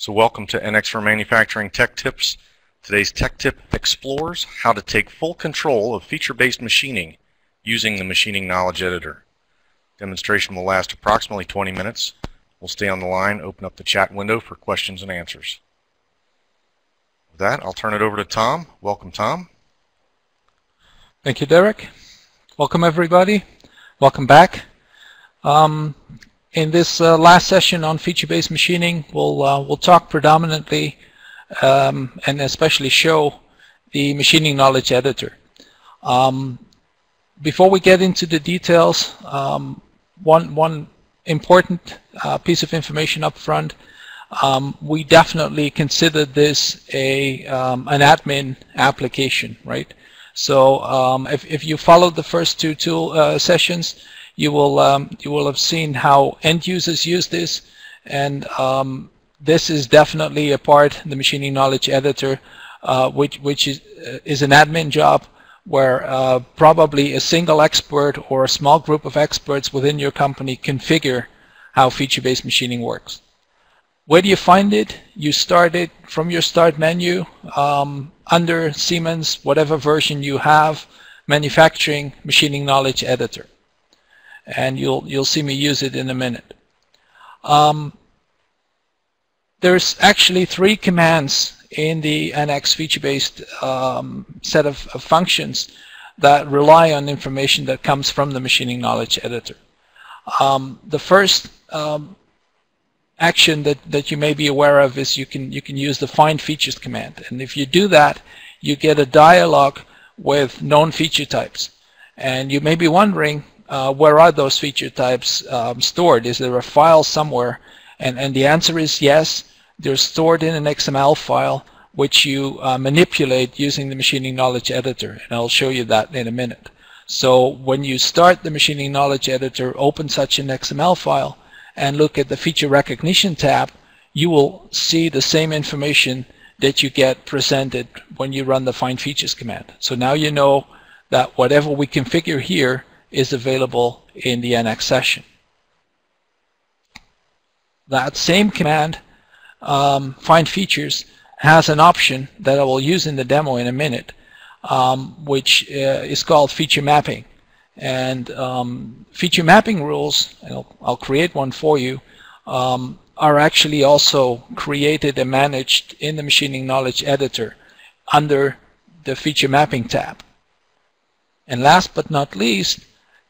So welcome to NX for Manufacturing Tech Tips. Today's tech tip explores how to take full control of feature-based machining using the Machining Knowledge Editor. Demonstration will last approximately 20 minutes. We'll stay on the line, open up the chat window for questions and answers. With that, I'll turn it over to Tom. Welcome, Tom. Thank you, Derek. Welcome, everybody. Welcome back. In this last session on feature-based machining, we'll talk predominantly and especially show the Machining Knowledge Editor. Before we get into the details, one important piece of information up front. We definitely consider this an admin application, right? So if you followed the first two sessions, you will have seen how end users use this, and this is definitely a part, the Machining Knowledge Editor, which is an admin job where probably a single expert or a small group of experts within your company configure how feature-based machining works. Where do you find it? You start it from your start menu under Siemens, whatever version you have, Manufacturing Machining Knowledge Editor. And you'll see me use it in a minute. There's actually 3 commands in the NX feature-based set of functions that rely on information that comes from the Machining Knowledge Editor. The first action that you may be aware of is you can use the Find Features command, and if you do that, you get a dialog with known feature types, and you may be wondering, where are those feature types stored? Is there a file somewhere? And the answer is yes. They're stored in an XML file which you manipulate using the Machining Knowledge Editor, and I'll show you that in a minute. So when you start the Machining Knowledge Editor, open such an XML file and look at the Feature Recognition tab, you will see the same information that you get presented when you run the Find Features command. So now you know that whatever we configure here is available in the NX session. That same command, Find Features, has an option that I will use in the demo in a minute, which is called Feature Mapping. And feature mapping rules, and I'll create one for you, are actually also created and managed in the Machining Knowledge Editor under the Feature Mapping tab. And last but not least,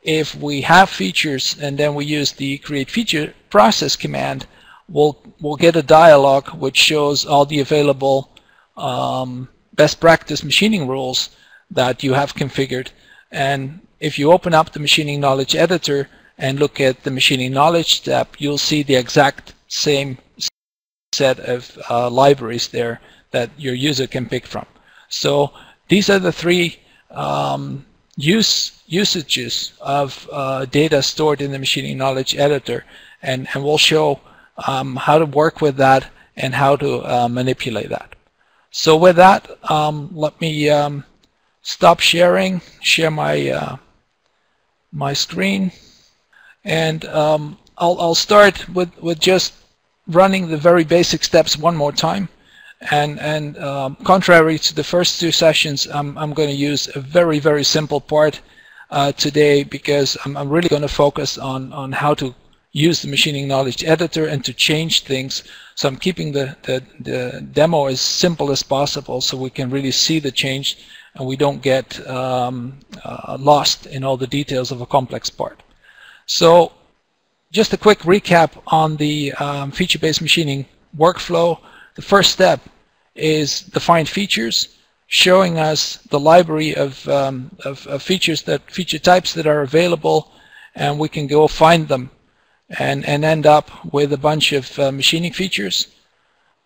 if we have features and then we use the Create Feature Process command, we'll get a dialog which shows all the available best practice machining rules that you have configured. And if you open up the Machining Knowledge Editor and look at the Machining Knowledge tab, you'll see the exact same set of libraries there that your user can pick from. So these are the 3 usages of data stored in the Machining Knowledge Editor, and we'll show how to work with that and how to manipulate that. So with that, let me stop sharing, share my screen, and I'll start with just running the very basic steps one more time. And contrary to the first 2 sessions, I'm going to use a very, very simple part today, because I'm really going to focus on how to use the Machining Knowledge Editor and to change things. So I'm keeping the demo as simple as possible so we can really see the change and we don't get lost in all the details of a complex part. So just a quick recap on the feature-based machining workflow. The first step is the Find Features, showing us the library of feature types that are available, and we can go find them and end up with a bunch of machining features.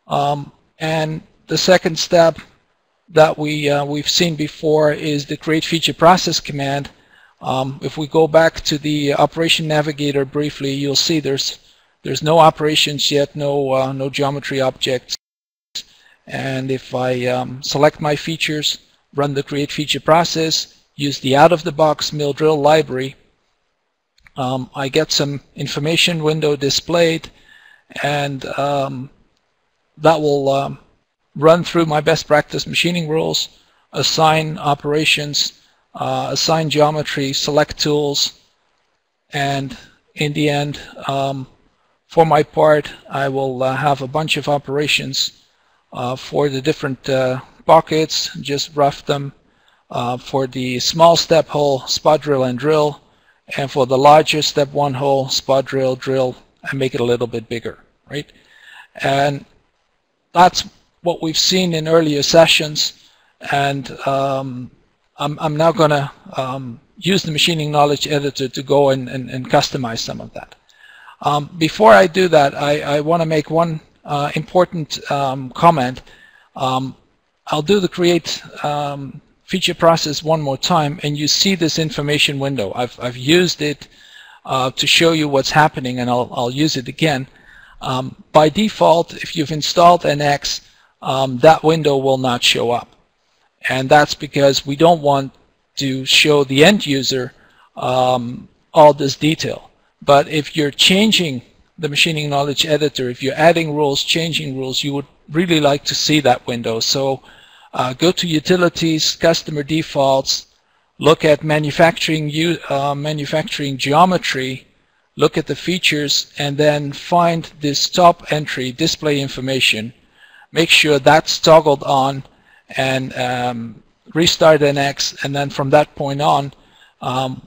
And the second step that we've seen before is the Create Feature Process command. If we go back to the Operation Navigator briefly, you'll see there's no operations yet, no geometry objects. And if I select my features, run the Create Feature Process, use the out-of-the-box mill drill library, I get some information window displayed, and that will run through my best practice machining rules, assign operations, assign geometry, select tools, and in the end, for my part, I will have a bunch of operations for the different pockets, just rough them. For the small step hole, spot drill and drill, and for the larger step 1 hole, spot drill, drill, and make it a little bit bigger, right? And that's what we've seen in earlier sessions, and I'm now going to use the Machining Knowledge Editor to go and customize some of that. Before I do that, I want to make one important comment. I'll do the create feature process one more time, and you see this information window. I've used it to show you what's happening, and I'll use it again. By default, if you've installed NX, that window will not show up. And that's because we don't want to show the end user all this detail. But if you're changing the Machining Knowledge Editor, if you're adding rules, changing rules, you would really like to see that window. So go to Utilities, Customer Defaults, look at Manufacturing Geometry, look at the features, and then find this top entry, Display Information. Make sure that's toggled on, and restart NX, and then from that point on,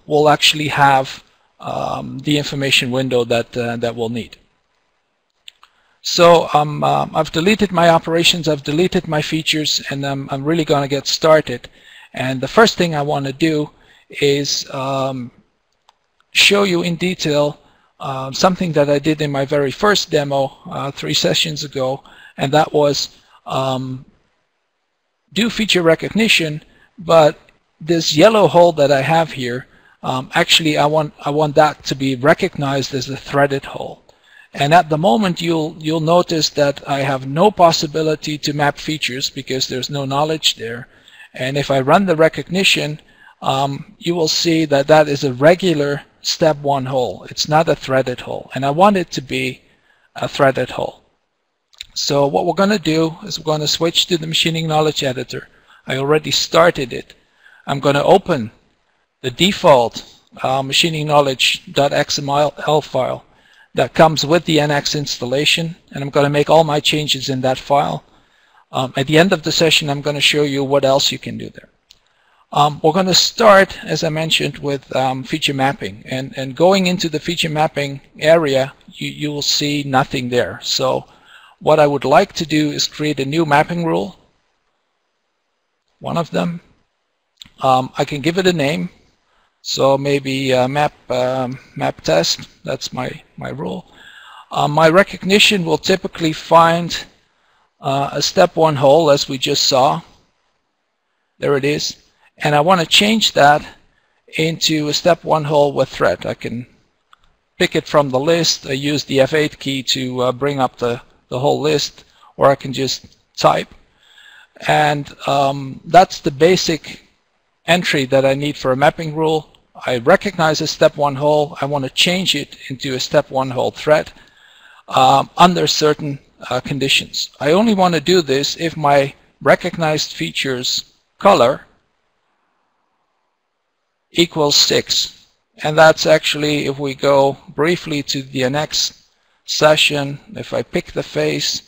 we'll actually have the information window that we'll need. So I've deleted my operations, I've deleted my features, and I'm really going to get started. And the first thing I want to do is show you in detail something that I did in my very first demo 3 sessions ago, and that was do feature recognition, but this yellow hole that I have here, actually I want that to be recognized as a threaded hole. And at the moment you'll notice that I have no possibility to map features because there's no knowledge there. And if I run the recognition, you will see that that is a regular step 1 hole. It's not a threaded hole, and I want it to be a threaded hole. So what we're going to do is we're going to switch to the Machining Knowledge Editor. I already started it. I'm going to open the default machining knowledge.xml file that comes with the NX installation, and I'm going to make all my changes in that file. At the end of the session, I'm going to show you what else you can do there. We're going to start, as I mentioned, with feature mapping, and going into the feature mapping area, you will see nothing there. So what I would like to do is create a new mapping rule, one of them. I can give it a name, so maybe map test. That's my rule. My recognition will typically find a step 1 hole, as we just saw. There it is, and I want to change that into a step 1 hole with thread. I can pick it from the list. I use the F8 key to bring up the whole list, or I can just type. And that's the basic entry that I need for a mapping rule. I recognize a step 1 hole. I want to change it into a step 1 hole thread under certain conditions. I only want to do this if my recognized features color equals 6. And that's actually, if we go briefly to the next session, if I pick the face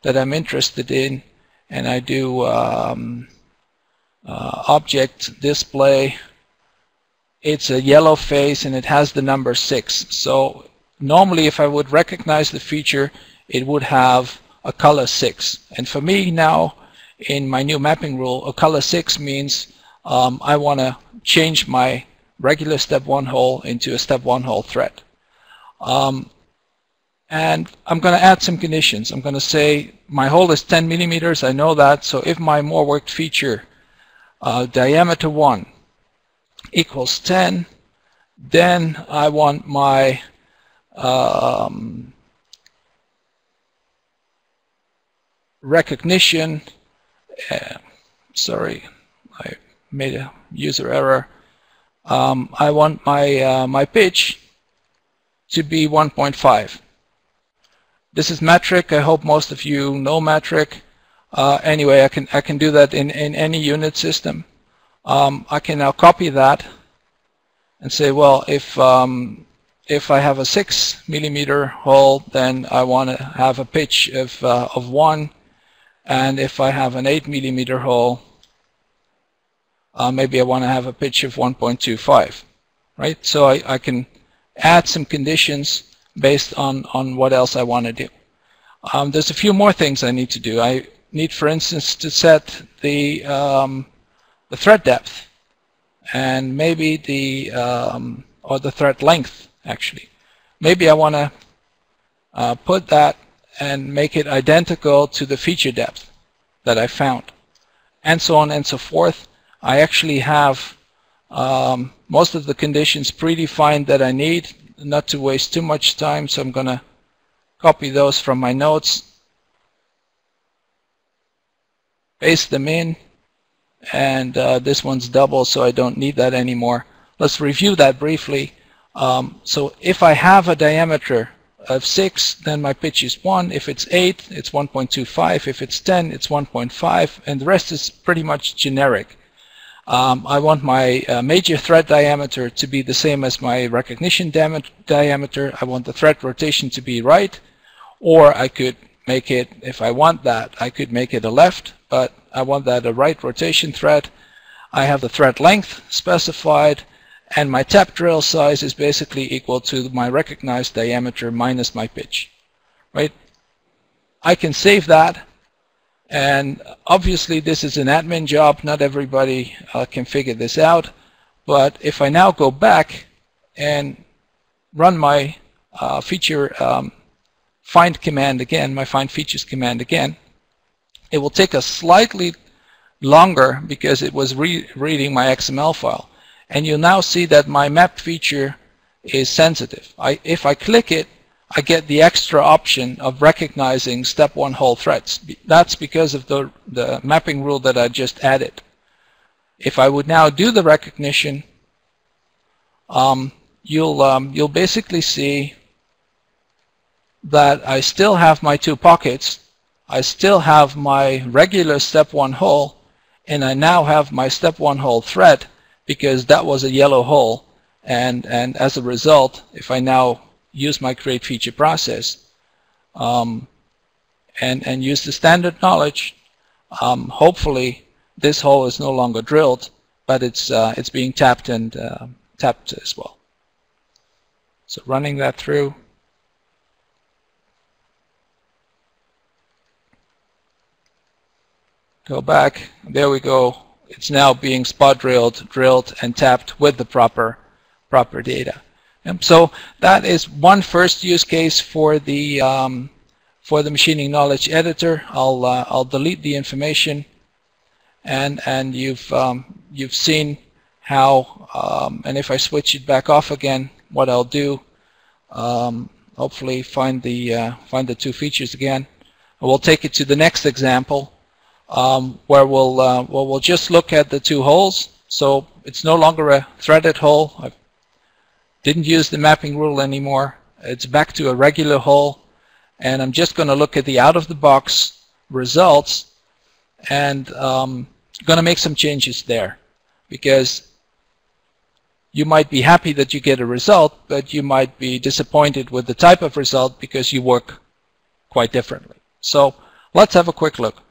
that I'm interested in and I do object display, it's a yellow face and it has the number 6. So normally if I would recognize the feature, it would have a color 6. And for me now, in my new mapping rule, a color 6 means I want to change my regular step 1 hole into a step 1 hole thread. And I'm going to add some conditions. I'm going to say my hole is 10 millimeters. I know that. So if my more worked feature diameter 1 equals 10, then I want my recognition. Sorry, I made a user error. I want my my pitch to be 1.5. This is metric. I hope most of you know metric. Anyway, I can do that in any unit system. I can now copy that and say, well, if I have a 6 millimeter hole, then I want to have a pitch of 1, and if I have an 8 millimeter hole, maybe I want to have a pitch of 1.25, right? So I can add some conditions based on what else I want to do. There's a few more things I need to do. I need, for instance, to set the thread depth, and maybe or the thread length, actually. Maybe I want to put that and make it identical to the feature depth that I found, and so on and so forth. I actually have most of the conditions predefined that I need, not to waste too much time, so I'm going to copy those from my notes, paste them in, and this one's double, so I don't need that anymore. Let's review that briefly. So if I have a diameter of 6, then my pitch is 1. If it's 8, it's 1.25. If it's 10, it's 1.5, and the rest is pretty much generic. I want my major thread diameter to be the same as my recognition diameter. I want the thread rotation to be right, or I could make it, if I want that, I could make it a left, but I want that a right rotation thread. I have the thread length specified, and my tap drill size is basically equal to my recognized diameter minus my pitch, right? I can save that, and obviously this is an admin job. Not everybody can figure this out, but if I now go back and run my feature find command again, my find features command again, it will take us slightly longer because it was reading my XML file. And you'll now see that my map feature is sensitive. If I click it, I get the extra option of recognizing step 1 hole threads. That's because of the mapping rule that I just added. If I would now do the recognition, you'll basically see that I still have my 2 pockets. I still have my regular step 1 hole, and I now have my step 1 hole thread, because that was a yellow hole, and as a result, if I now use my create feature process and use the standard knowledge, hopefully this hole is no longer drilled, but it's being tapped and tapped as well. So running that through, go back, there we go. It's now being spot drilled, and tapped with the proper data. And so that is one first use case for the machining knowledge editor. I'll delete the information, and you've seen how. And if I switch it back off again, what I'll do, hopefully find the 2 features again. We'll take it to the next example. Where we'll just look at the 2 holes. So it's no longer a threaded hole. I didn't use the mapping rule anymore. It's back to a regular hole, and I'm just going to look at the out-of-the-box results, and going to make some changes there, because you might be happy that you get a result, but you might be disappointed with the type of result because you work quite differently. So let's have a quick look.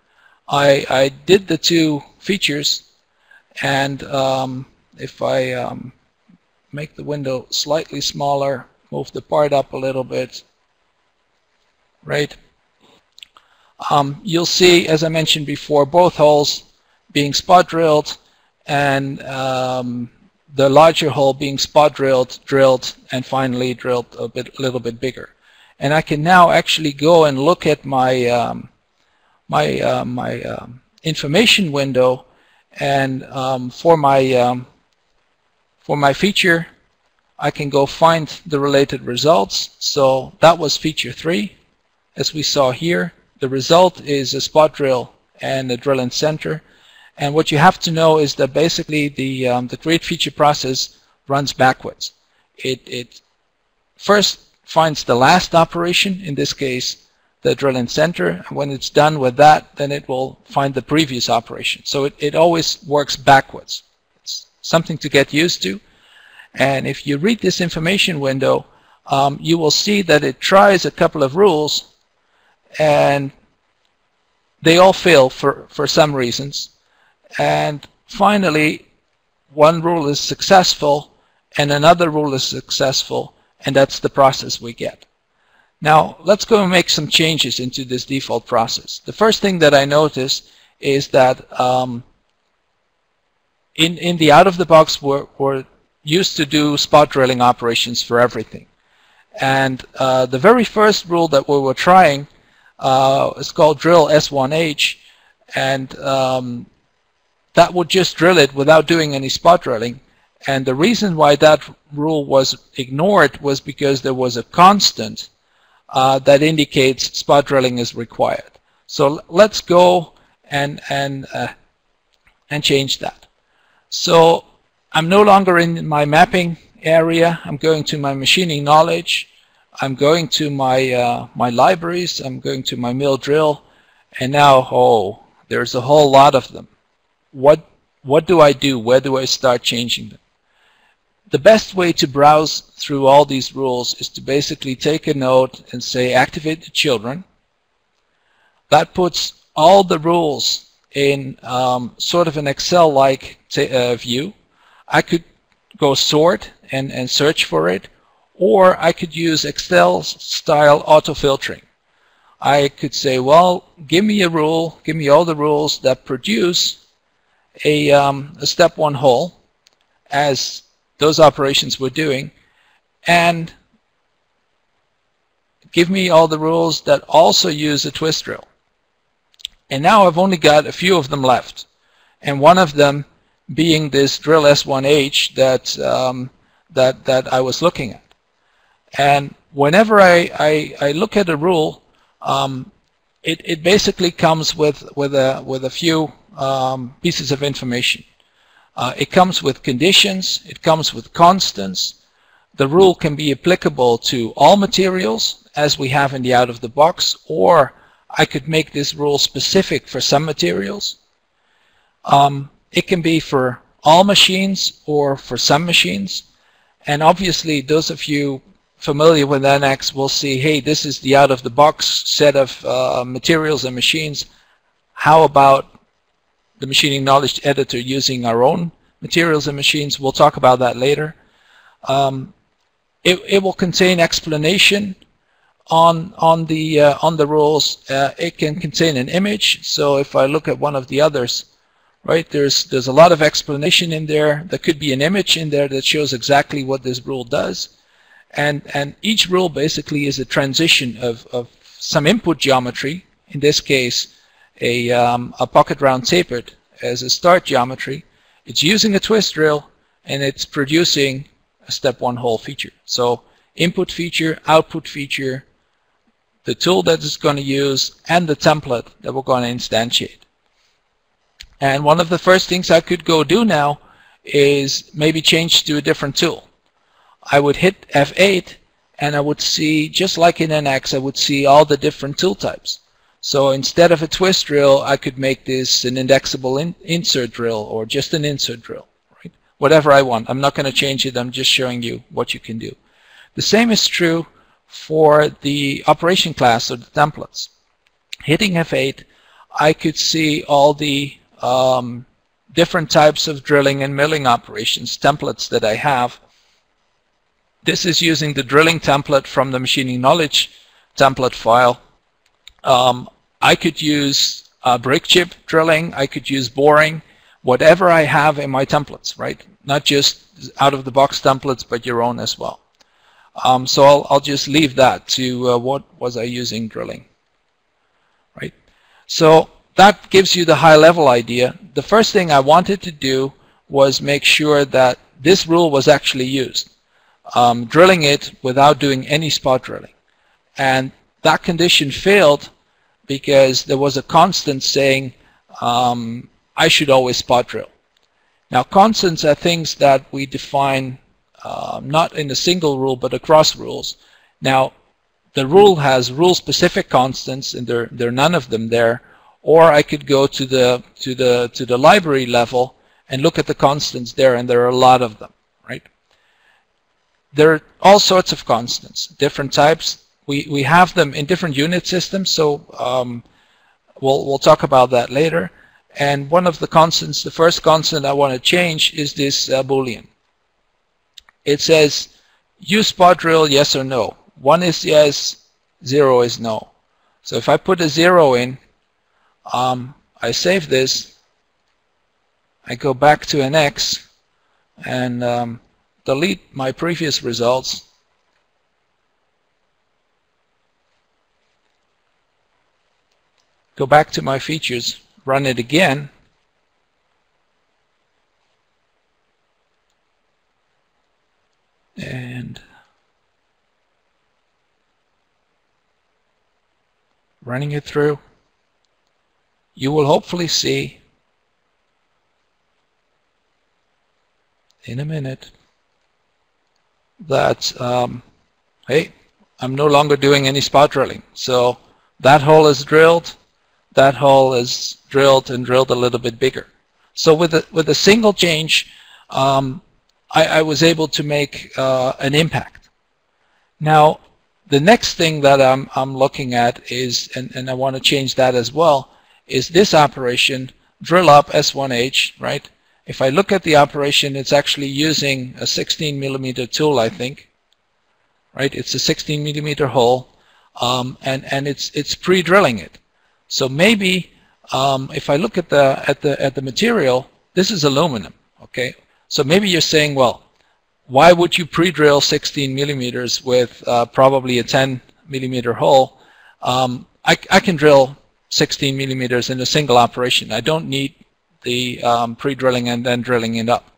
I did the 2 features, and if I make the window slightly smaller, move the part up a little bit, right? You'll see, as I mentioned before, both holes being spot drilled, and the larger hole being spot drilled, and finally drilled a little bit bigger. And I can now actually go and look at my my information window, and for my feature, I can go find the related results. So that was feature 3, as we saw here. The result is a spot drill and a drill in center. And what you have to know is that basically the create feature process runs backwards. It first finds the last operation, in this case the drill-in center, and when it's done with that, then it will find the previous operation. So it always works backwards. It's something to get used to. And if you read this information window, you will see that it tries a couple of rules, and they all fail for some reasons. And finally, one rule is successful and another rule is successful, and that's the process we get. Now let's go and make some changes into this default process. The first thing that I notice is that in the out-of-the-box we're used to do spot drilling operations for everything. And the very first rule that we were trying is called drill S1H, and that would just drill it without doing any spot drilling. And the reason why that rule was ignored was because there was a constant that indicates spot drilling is required. So let's go and change that. So I'm no longer in my mapping area. I'm going to my machining knowledge. I'm going to my my libraries. I'm going to my mill drill, and now, oh, there's a whole lot of them. What do I do? Where do I start changing them? The best way to browse through all these rules is to basically take a note and say activate the children. That puts all the rules in sort of an Excel-like view. I could go sort and search for it, or I could use Excel-style auto-filtering. I could say, well, give me a rule, give me all the rules that produce a step 1 hole, as those operations we're doing, and give me all the rules that also use a twist drill. And now I've only got a few of them left, and one of them being this drill S1H that I was looking at. And whenever I look at a rule, it basically comes with a few pieces of information. It comes with conditions, it comes with constants. The rule can be applicable to all materials, as we have in the out-of-the-box, or I could make this rule specific for some materials. It can be for all machines or for some machines. And obviously, those of you familiar with NX will see, hey, this is the out-of-the-box set of materials and machines. How about the machining knowledge editor using our own materials and machines? We'll talk about that later. It will contain explanation on the rules. It can contain an image. So if I look at one of the others, right, there's a lot of explanation in there. There could be an image in there that shows exactly what this rule does, and each rule basically is a transition of some input geometry. In this case, a pocket round tapered as a start geometry. It's using a twist drill, and it's producing a step 1 hole feature. So input feature, output feature, the tool that it's going to use, and the template that we're going to instantiate. And one of the first things I could go do now is maybe change to a different tool. I would hit F8, and I would see, just like in NX, I would see all the different tool types. So instead of a twist drill, I could make this an indexable insert drill, or just an insert drill, right? Whatever I want. I'm not going to change it. I'm just showing you what you can do. The same is true for the operation class, or the templates. Hitting F8, I could see all the different types of drilling and milling operations, templates that I have. This is using the drilling template from the machining knowledge template file. I could use brick chip drilling, I could use boring, whatever I have in my templates, right? Not just out-of-the-box templates, but your own as well. So I'll just leave that to what was I using drilling, right? So that gives you the high-level idea. The first thing I wanted to do was make sure that this rule was actually used, drilling it without doing any spot drilling. And that condition failed because there was a constant saying I should always spot drill. Now, constants are things that we define not in a single rule but across rules. Now, the rule has rule-specific constants, and there are none of them there. Or I could go to the library level and look at the constants there, and there are a lot of them, right? There are all sorts of constants, different types. We have them in different unit systems, so we'll talk about that later. And one of the constants, the first constant I want to change, is this Boolean. It says use spot drill, yes or no. 1 is yes, 0 is no. So if I put a 0 in, I save this, I go back to NX and delete my previous results. Go back to my features, run it again, and running it through, you will hopefully see in a minute that hey, I'm no longer doing any spot drilling. So that hole is drilled, that hole is drilled and drilled a little bit bigger. So with a single change, I was able to make an impact. Now the next thing that I'm looking at is, and I want to change that as well, is this operation, drill up S1H, right? If I look at the operation, it's actually using a 16mm tool, I think, right? It's a 16mm hole, and it's pre-drilling it. So maybe if I look at the material, this is aluminum, okay? So maybe you're saying, well, why would you pre-drill 16mm with probably a 10mm hole? I can drill 16mm in a single operation. I don't need the pre-drilling and then drilling it up.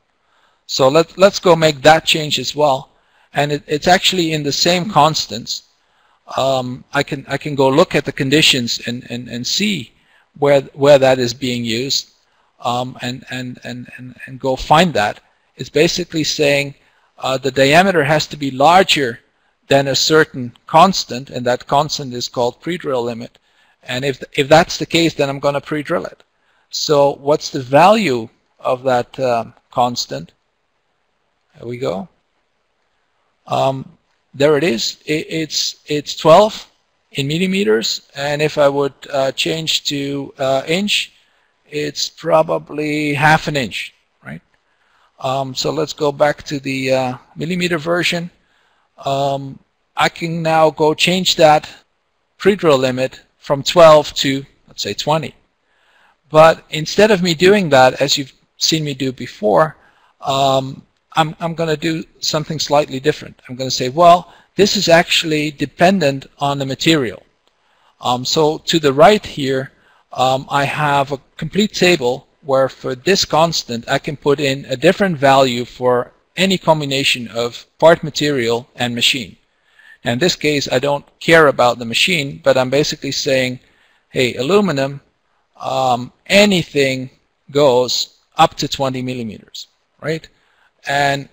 So let's go make that change as well. And it's actually in the same constants. I can go look at the conditions and see where that is being used, and go find that. It's basically saying the diameter has to be larger than a certain constant, and that constant is called pre-drill limit. And if that's the case, then I'm going to pre-drill it. So what's the value of that constant? There we go. There it is. It's 12 in millimeters, and if I would change to inch, it's probably half an inch, right? So let's go back to the millimeter version. I can now go change that pre-drill limit from 12 to, let's say, 20. But instead of me doing that, as you've seen me do before, I'm going to do something slightly different. I'm going to say, well, this is actually dependent on the material. So to the right here, I have a complete table where for this constant, I can put in a different value for any combination of part material and machine. And in this case, I don't care about the machine, but I'm basically saying, hey, aluminum, anything goes up to 20 millimeters, right? And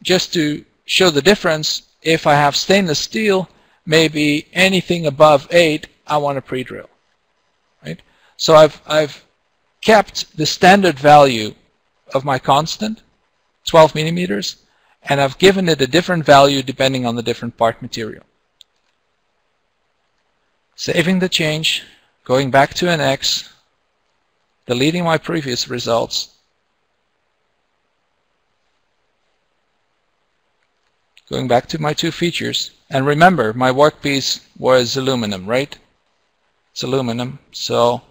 just to show the difference, if I have stainless steel, maybe anything above 8, I want to pre-drill, right? So I've kept the standard value of my constant, 12 millimeters, and I've given it a different value depending on the different part material. Saving the change, going back to NX, deleting my previous results, going back to my two features, and remember my workpiece was aluminum, right? It's aluminum, so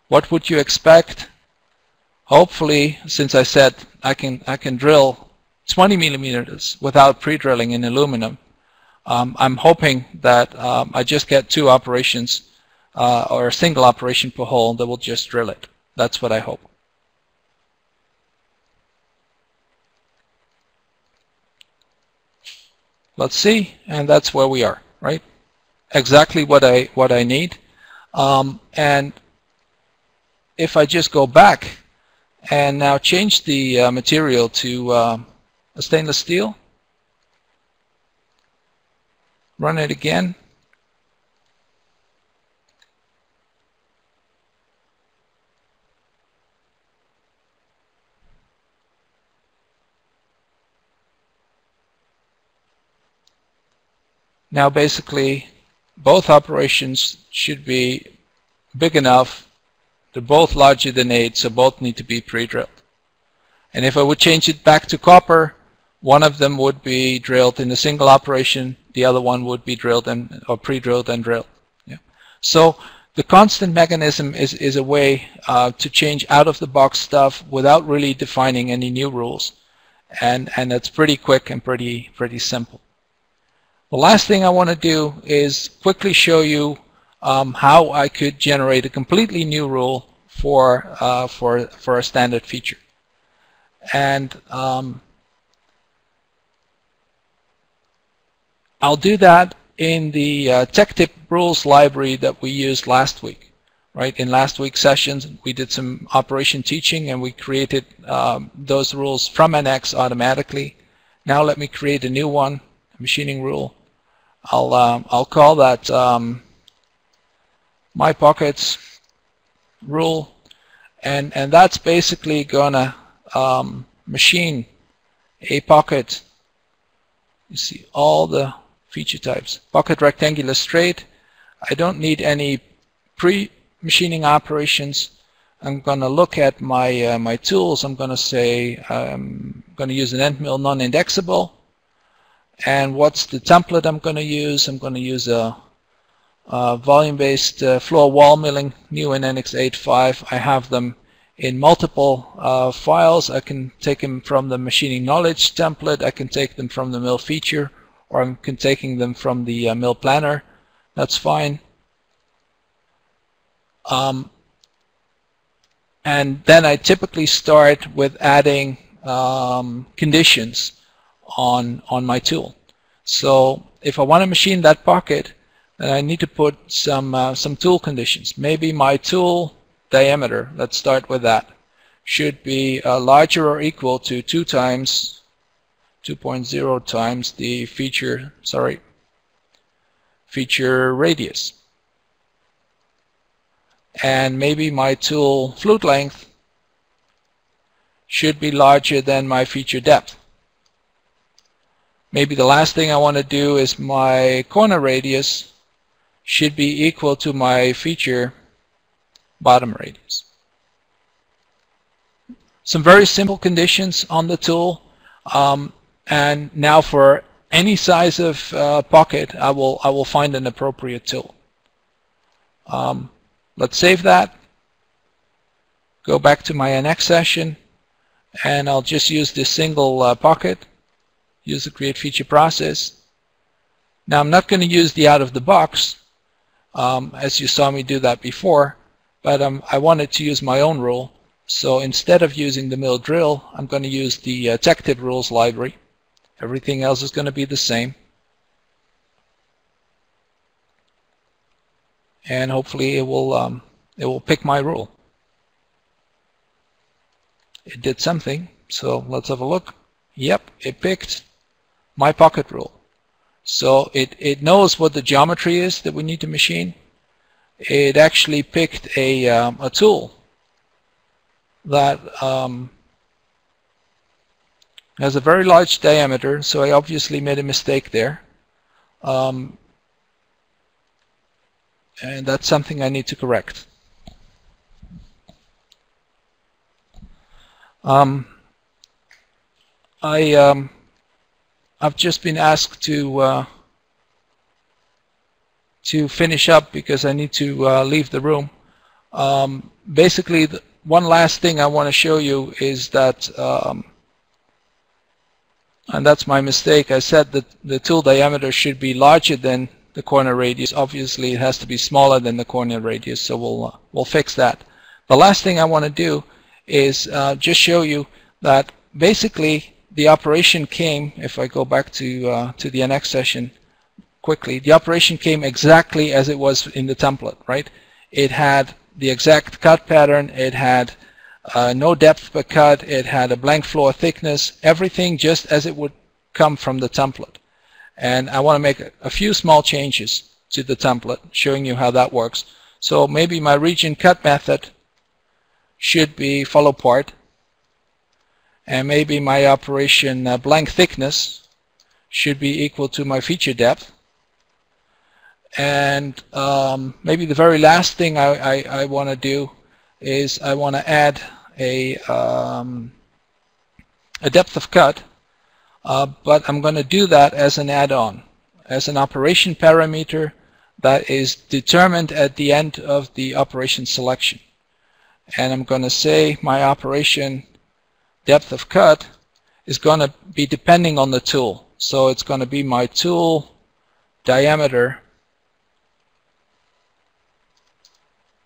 what would you expect? Hopefully, since I said I can drill 20 millimeters without pre-drilling in aluminum, I'm hoping that I just get 2 operations or a single operation per hole that will just drill it. That's what I hope. Let's see, and that's where we are, right? Exactly what I need. And if I just go back and now change the material to a stainless steel, run it again, Now basically both operations should be big enough. They're both larger than 8, so both need to be pre-drilled. And if I would change it back to copper, one of them would be drilled in a single operation, the other one would be drilled or pre-drilled and drilled. Yeah. So the constant mechanism is a way to change out-of-the-box stuff without really defining any new rules. And it's pretty quick and pretty simple. The last thing I want to do is quickly show you how I could generate a completely new rule for a standard feature. And I'll do that in the TechTip rules library that we used last week. Right? In last week's sessions, we did some operation teaching and we created those rules from NX automatically. Now let me create a new one, a machining rule. I'll call that my pockets rule, and that's basically gonna machine a pocket. You see all the feature types. Pocket rectangular straight. I don't need any pre-machining operations. I'm going to look at my my tools. I'm going to say I'm going to use an end mill non-indexable. And what's the template I'm going to use? I'm going to use a volume-based floor wall milling, new in NX 8.5. I have them in multiple files. I can take them from the machining knowledge template. I can take them from the mill feature, or I can taking them from the mill planner. That's fine. And then I typically start with adding conditions on my tool. So if I want to machine that pocket, then I need to put some tool conditions. Maybe my tool diameter, let's start with that, should be larger or equal to 2.0 times the feature radius. And maybe my tool flute length should be larger than my feature depth. Maybe the last thing I want to do is my corner radius should be equal to my feature bottom radius. Some very simple conditions on the tool, and now for any size of pocket, I will find an appropriate tool. Let's save that. Go back to my NX session, and I'll just use this single pocket. Use the create feature process. Now I'm not going to use the out of the box, as you saw me do that before, but I wanted to use my own rule. So instead of using the mill drill, I'm going to use the TechTip rules library. Everything else is going to be the same. And hopefully it will pick my rule. It did something, so let's have a look. Yep, it picked my pocket rule. So it knows what the geometry is that we need to machine. It actually picked a tool that has a very large diameter, so I obviously made a mistake there. And that's something I need to correct. I've just been asked to finish up because I need to leave the room. Basically, one last thing I want to show you is that, and that's my mistake, I said that the tool diameter should be larger than the corner radius. Obviously, it has to be smaller than the corner radius, so we'll fix that. The last thing I want to do is just show you that basically the operation came, if I go back to the NX session quickly, the operation came exactly as it was in the template, right? It had the exact cut pattern, it had no depth per cut, it had a blank floor thickness, everything just as it would come from the template. And I want to make a few small changes to the template, showing you how that works. So maybe my region cut method should be follow part, and maybe my operation blank thickness should be equal to my feature depth. And maybe the very last thing I want to do is I want to add a depth of cut, but I'm going to do that as an add-on, as an operation parameter that is determined at the end of the operation selection. And I'm going to say my operation depth of cut is going to be depending on the tool. So it's going to be my tool diameter,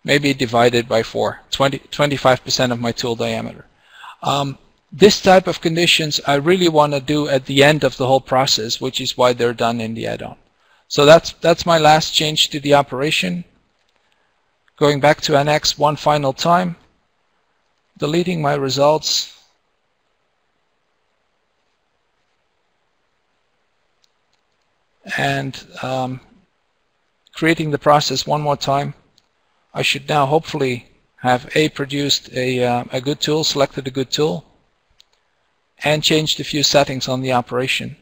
maybe divided by 4, 25% of my tool diameter. This type of conditions I really want to do at the end of the whole process, which is why they're done in the add-on. So that's my last change to the operation. Going back to NX one final time, deleting my results, and creating the process one more time. I should now hopefully have produced a good tool, selected a good tool, and changed a few settings on the operation.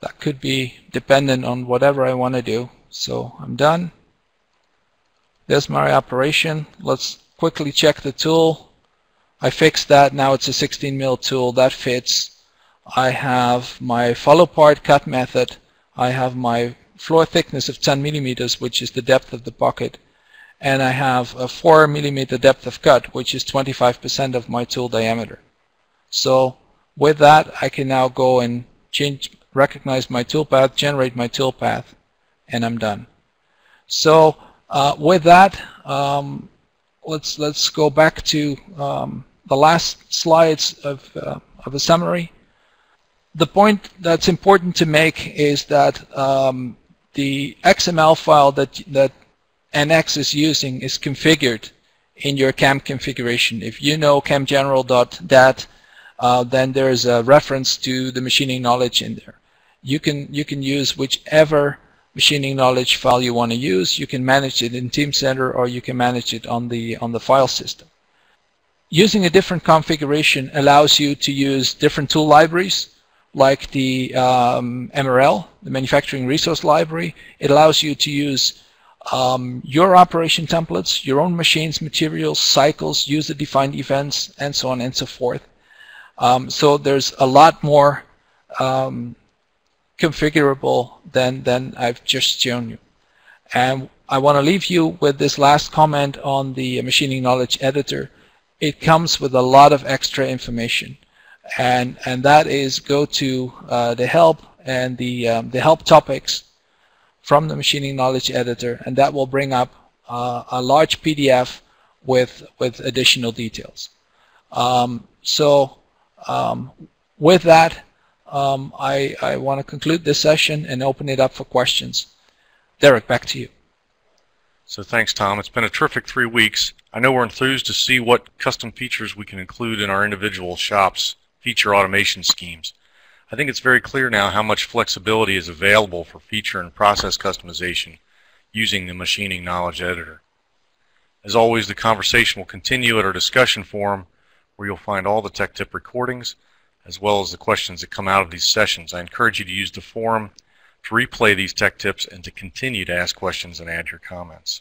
That could be dependent on whatever I want to do. So I'm done. There's my operation. Let's quickly check the tool. I fixed that. Now it's a 16 mil tool. That fits. I have my follow part cut method. I have my floor thickness of 10 millimeters, which is the depth of the pocket. And I have a 4 millimeter depth of cut, which is 25% of my tool diameter. So with that, I can now go and recognize my toolpath, generate my toolpath, and I'm done. So with that, let's go back to the last slides of a summary. The point that's important to make is that the XML file that NX is using is configured in your CAM configuration. If you know camgeneral.dat, then there's a reference to the machining knowledge in there. You can use whichever machining knowledge file you want to use. You can manage it in Teamcenter, or you can manage it on the file system. Using a different configuration allows you to use different tool libraries, like the MRL, the Manufacturing Resource Library. It allows you to use your operation templates, your own machines, materials, cycles, user-defined events, and so on and so forth. So there's a lot more configurable than I've just shown you. And I want to leave you with this last comment on the Machining Knowledge Editor. It comes with a lot of extra information, and that is go to the help and the help topics from the Machining Knowledge Editor, and that will bring up a large PDF with additional details. With that, I want to conclude this session and open it up for questions. Derek, back to you. So thanks, Tom. It's been a terrific 3 weeks. I know we're enthused to see what custom features we can include in our individual shops' feature automation schemes. I think it's very clear now how much flexibility is available for feature and process customization using the Machining Knowledge Editor. As always, the conversation will continue at our discussion forum, where you'll find all the Tech Tip recordings, as well as the questions that come out of these sessions. I encourage you to use the forum to replay these Tech Tips and to continue to ask questions and add your comments.